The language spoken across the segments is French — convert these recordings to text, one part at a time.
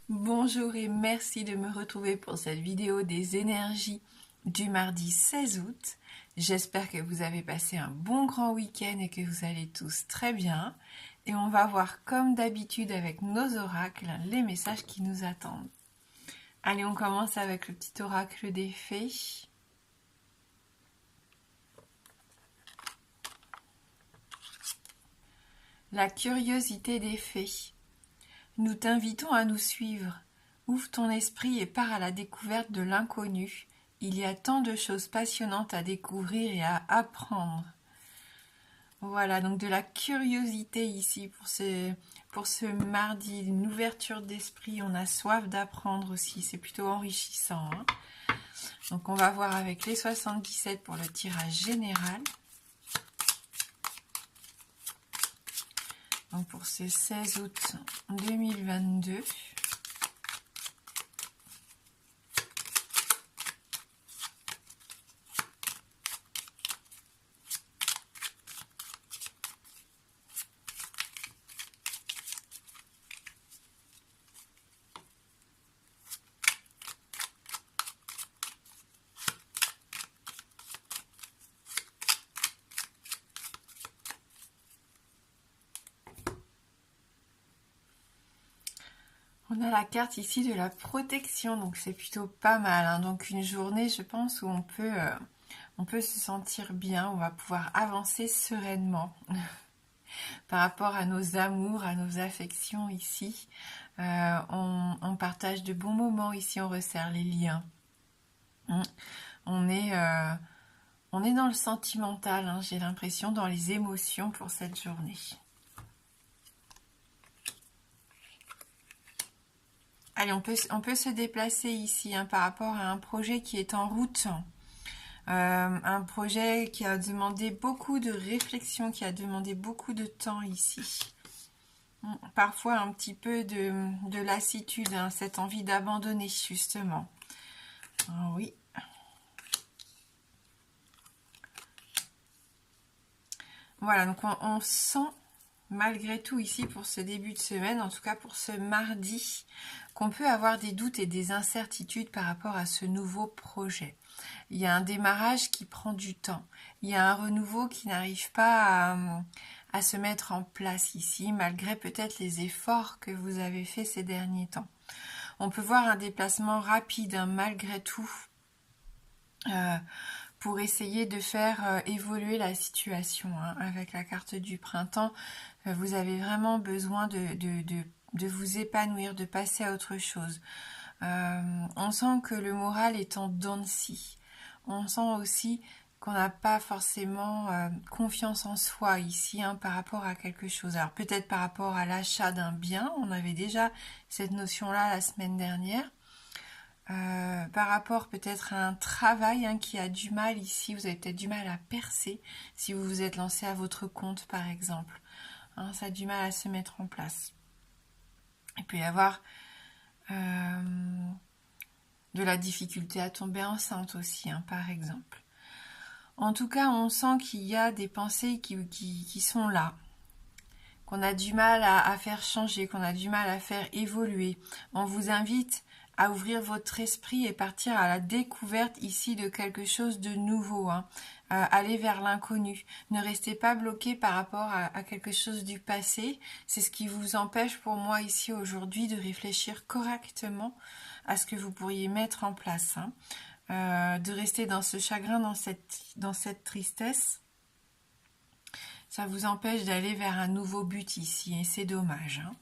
Bonjour et merci de me retrouver pour cette vidéo des énergies du mardi 16 août. J'espère que vous avez passé un bon grand week-end et que vous allez tous très bien. Et on va voir comme d'habitude avec nos oracles les messages qui nous attendent. Allez, on commence avec le petit oracle des fées. La curiosité des fées. Nous t'invitons à nous suivre. Ouvre ton esprit et pars à la découverte de l'inconnu. Il y a tant de choses passionnantes à découvrir et à apprendre. Voilà, donc de la curiosité ici pour ce mardi, une ouverture d'esprit. On a soif d'apprendre aussi, c'est plutôt enrichissant, hein. Donc on va voir avec les 77 pour le tirage général. Donc pour ce 16 août 2022. On a la carte ici de la protection, donc c'est plutôt pas mal, hein. Donc une journée, je pense, où on peut se sentir bien, on va pouvoir avancer sereinement par rapport à nos amours, à nos affections ici. On partage de bons moments ici, on resserre les liens. On est dans le sentimental, hein, j'ai l'impression, dans les émotions pour cette journée. Allez, on peut se déplacer ici, hein, par rapport à un projet qui est en route. Un projet qui a demandé beaucoup de réflexion, qui a demandé beaucoup de temps ici. Parfois un petit peu de lassitude, hein, cette envie d'abandonner justement. Ah, oui. Voilà, donc on sent malgré tout ici pour ce début de semaine, en tout cas pour ce mardi, qu'on peut avoir des doutes et des incertitudes par rapport à ce nouveau projet. Il y a un démarrage qui prend du temps. Il y a un renouveau qui n'arrive pas à se mettre en place ici, malgré peut-être les efforts que vous avez faits ces derniers temps. On peut voir un déplacement rapide, hein, malgré tout, pour essayer de faire évoluer la situation, hein. Avec la carte du printemps, vous avez vraiment besoin de vous épanouir, de passer à autre chose. On sent que le moral est en dents de scie. On sent aussi qu'on n'a pas forcément confiance en soi ici, hein, par rapport à quelque chose. Alors peut-être par rapport à l'achat d'un bien, on avait déjà cette notion-là la semaine dernière. Par rapport peut-être à un travail, hein, qui a du mal ici, vous avez peut-être du mal à percer si vous vous êtes lancé à votre compte par exemple, hein, ça a du mal à se mettre en place. Il peut y avoir de la difficulté à tomber enceinte aussi, hein, par exemple. En tout cas, on sent qu'il y a des pensées qui sont là, qu'on a du mal à faire changer, qu'on a du mal à faire évoluer. On vous invite à ouvrir votre esprit et partir à la découverte ici de quelque chose de nouveau, hein. Aller vers l'inconnu. Ne restez pas bloqué par rapport à quelque chose du passé. C'est ce qui vous empêche pour moi ici aujourd'hui de réfléchir correctement à ce que vous pourriez mettre en place, hein. De rester dans ce chagrin, dans cette tristesse. Ça vous empêche d'aller vers un nouveau but ici et c'est dommage, hein.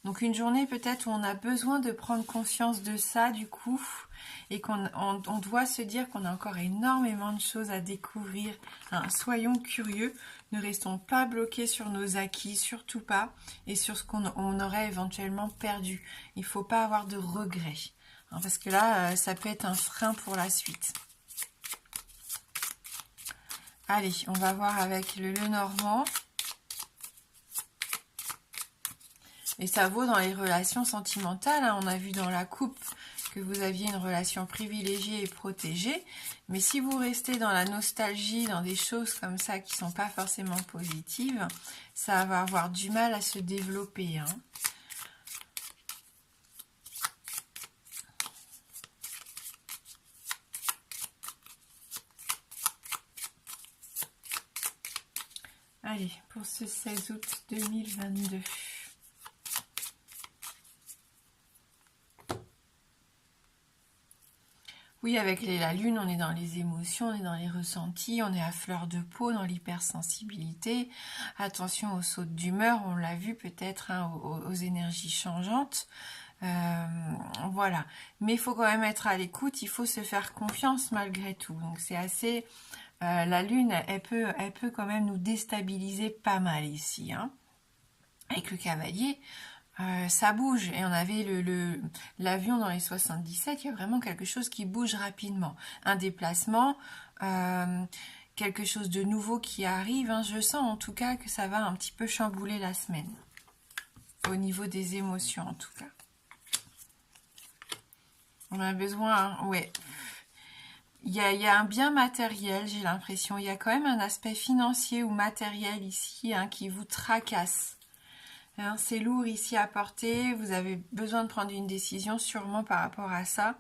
Donc une journée peut-être où on a besoin de prendre conscience de ça du coup et qu'on doit se dire qu'on a encore énormément de choses à découvrir, hein. Soyons curieux, ne restons pas bloqués sur nos acquis, surtout pas, et sur ce qu'on aurait éventuellement perdu. Il ne faut pas avoir de regrets, hein, parce que là ça peut être un frein pour la suite. Allez, on va voir avec le Lenormand. Et ça vaut dans les relations sentimentales, hein. On a vu dans la coupe que vous aviez une relation privilégiée et protégée. Mais si vous restez dans la nostalgie, dans des choses comme ça qui ne sont pas forcément positives, ça va avoir du mal à se développer, hein. Allez, pour ce 16 août 2022. Oui, avec la lune, on est dans les émotions, on est dans les ressentis, on est à fleur de peau, dans l'hypersensibilité. Attention aux sautes d'humeur, on l'a vu peut-être, hein, aux énergies changeantes. Voilà. Mais il faut quand même être à l'écoute, il faut se faire confiance malgré tout. Donc c'est assez... la lune, elle peut quand même nous déstabiliser pas mal ici, hein. Avec le cavalier, ça bouge. Et on avait l'avion dans les 77, il y a vraiment quelque chose qui bouge rapidement. Un déplacement, quelque chose de nouveau qui arrive. Hein. Je sens en tout cas que ça va un petit peu chambouler la semaine. Au niveau des émotions en tout cas. On a besoin, hein, ouais. Il y a un bien matériel, j'ai l'impression. Il y a quand même un aspect financier ou matériel ici, hein, qui vous tracasse. Hein, c'est lourd ici à porter. Vous avez besoin de prendre une décision sûrement par rapport à ça.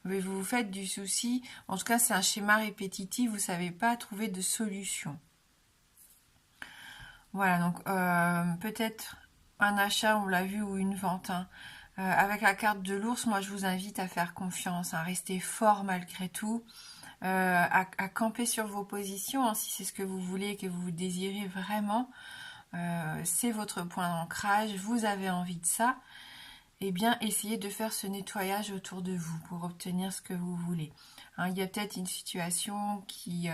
Mais vous vous faites du souci. En tout cas, c'est un schéma répétitif. Vous ne savez pas trouver de solution. Voilà, donc peut-être un achat, on l'a vu, ou une vente, hein. Avec la carte de l'ours, moi je vous invite à faire confiance, à rester fort malgré tout, à camper sur vos positions, hein, si c'est ce que vous voulez, que vous désirez vraiment, c'est votre point d'ancrage, vous avez envie de ça, et bien essayez de faire ce nettoyage autour de vous pour obtenir ce que vous voulez. Hein, il y a peut-être une situation qui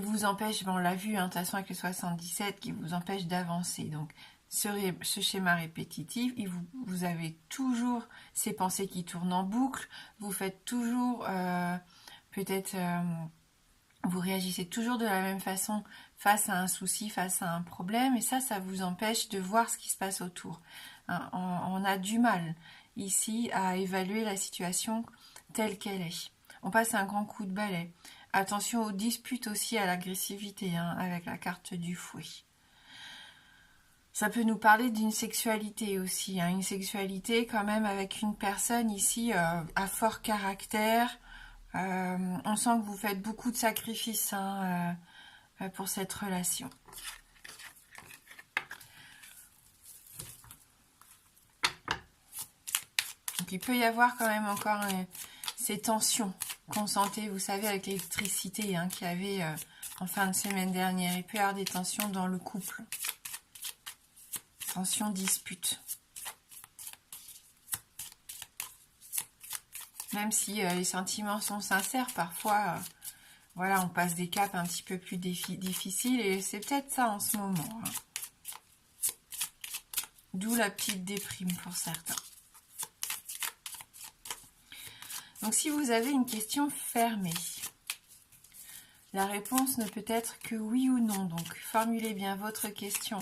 vous empêche, on l'a vu, hein, de toute façon avec le 77, qui vous empêche d'avancer. Donc ce schéma répétitif, vous avez toujours ces pensées qui tournent en boucle, vous faites toujours, peut-être, vous réagissez toujours de la même façon face à un souci, face à un problème, et ça vous empêche de voir ce qui se passe autour. Hein, on a du mal ici à évaluer la situation telle qu'elle est. On passe un grand coup de balai. Attention aux disputes aussi, à l'agressivité, hein, avec la carte du fouet. Ça peut nous parler d'une sexualité aussi, hein, une sexualité quand même avec une personne ici à fort caractère. On sent que vous faites beaucoup de sacrifices, hein, pour cette relation. Donc il peut y avoir quand même encore ces tensions qu'on sentait, vous savez, avec l'électricité, hein, qu'il y avait en fin de semaine dernière. Il peut y avoir des tensions dans le couple. Tensions, disputes. Même si les sentiments sont sincères, parfois, voilà, on passe des caps un petit peu plus difficiles, et c'est peut-être ça en ce moment. Hein. D'où la petite déprime pour certains. Donc si vous avez une question fermée, la réponse ne peut être que oui ou non. Donc formulez bien votre question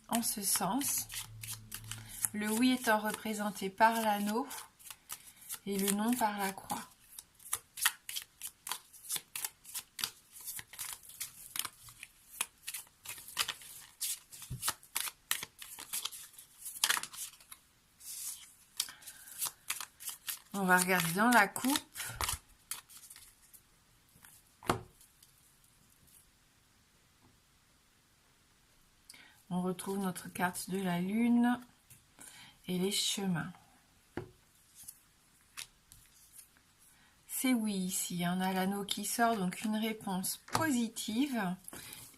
en ce sens. Le oui étant représenté par l'anneau et le non par la croix. On va regarder dans la coupe. On retrouve notre carte de la lune et les chemins. C'est oui ici, on a l'anneau qui sort, donc une réponse positive.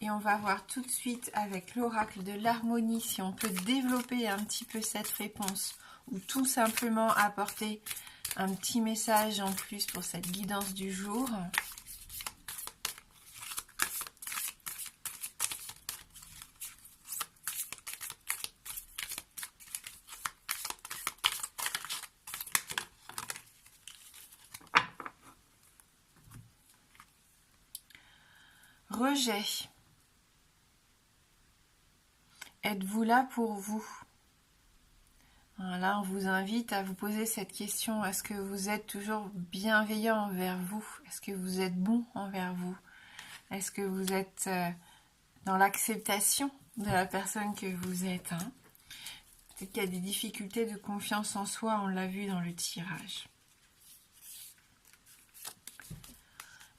Et on va voir tout de suite avec l'oracle de l'harmonie si on peut développer un petit peu cette réponse ou tout simplement apporter un petit message en plus pour cette guidance du jour. Rejet. Êtes-vous là pour vous? Là, on vous invite à vous poser cette question. Est-ce que vous êtes toujours bienveillant envers vous? Est-ce que vous êtes bon envers vous? Est-ce que vous êtes dans l'acceptation de la personne que vous êtes, hein? Peut-être qu'il y a des difficultés de confiance en soi, on l'a vu dans le tirage.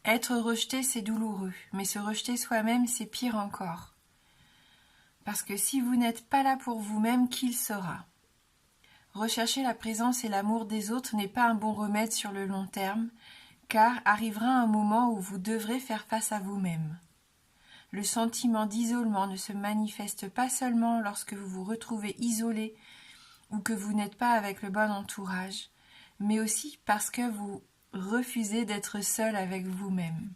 Être rejeté, c'est douloureux, mais se rejeter soi-même, c'est pire encore. Parce que si vous n'êtes pas là pour vous-même, qui le sera? Rechercher la présence et l'amour des autres n'est pas un bon remède sur le long terme, car arrivera un moment où vous devrez faire face à vous-même. Le sentiment d'isolement ne se manifeste pas seulement lorsque vous vous retrouvez isolé ou que vous n'êtes pas avec le bon entourage, mais aussi parce que vous refusez d'être seul avec vous-même.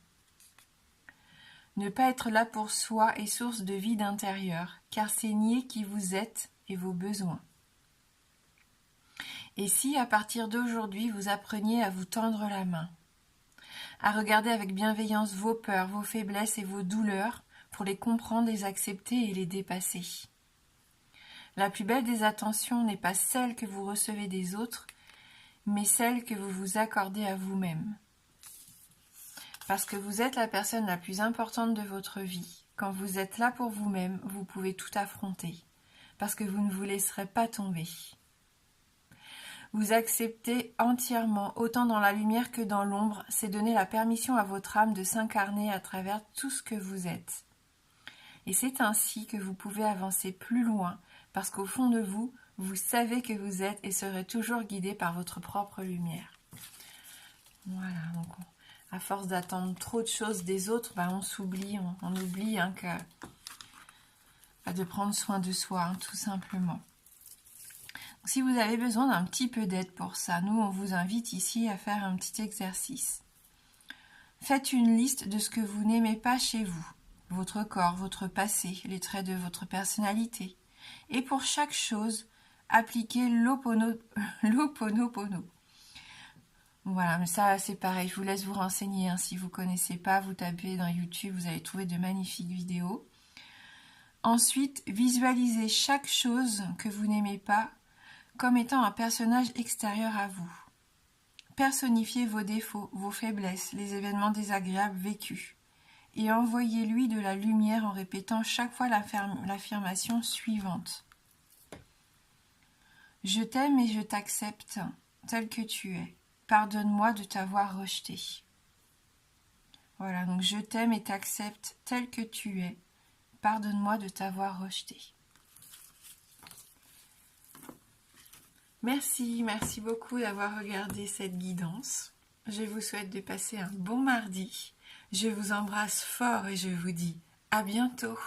Ne pas être là pour soi est source de vide intérieur, car c'est nier qui vous êtes et vos besoins. Et si, à partir d'aujourd'hui, vous appreniez à vous tendre la main, à regarder avec bienveillance vos peurs, vos faiblesses et vos douleurs pour les comprendre, les accepter et les dépasser. La plus belle des attentions n'est pas celle que vous recevez des autres, mais celle que vous vous accordez à vous-même. Parce que vous êtes la personne la plus importante de votre vie. Quand vous êtes là pour vous-même, vous pouvez tout affronter, parce que vous ne vous laisserez pas tomber. Vous accepter entièrement, autant dans la lumière que dans l'ombre, c'est donner la permission à votre âme de s'incarner à travers tout ce que vous êtes. Et c'est ainsi que vous pouvez avancer plus loin, parce qu'au fond de vous, vous savez que vous êtes et serez toujours guidé par votre propre lumière. Voilà, donc à force d'attendre trop de choses des autres, on s'oublie, on oublie de prendre soin de soi, tout simplement. Si vous avez besoin d'un petit peu d'aide pour ça, nous on vous invite ici à faire un petit exercice. Faites une liste de ce que vous n'aimez pas chez vous, votre corps, votre passé, les traits de votre personnalité. Et pour chaque chose, appliquez l'Ho'oponopono. Voilà, mais ça c'est pareil, je vous laisse vous renseigner. Si vous ne connaissez pas, vous tapez dans YouTube, vous allez trouver de magnifiques vidéos. Ensuite, visualisez chaque chose que vous n'aimez pas comme étant un personnage extérieur à vous. Personnifiez vos défauts, vos faiblesses, les événements désagréables vécus, et envoyez-lui de la lumière en répétant chaque fois l'affirmation suivante. Je t'aime et je t'accepte tel que tu es. Pardonne-moi de t'avoir rejeté. Voilà, donc je t'aime et t'accepte tel que tu es. Pardonne-moi de t'avoir rejeté. Merci beaucoup d'avoir regardé cette guidance. Je vous souhaite de passer un bon mardi. Je vous embrasse fort et je vous dis à bientôt.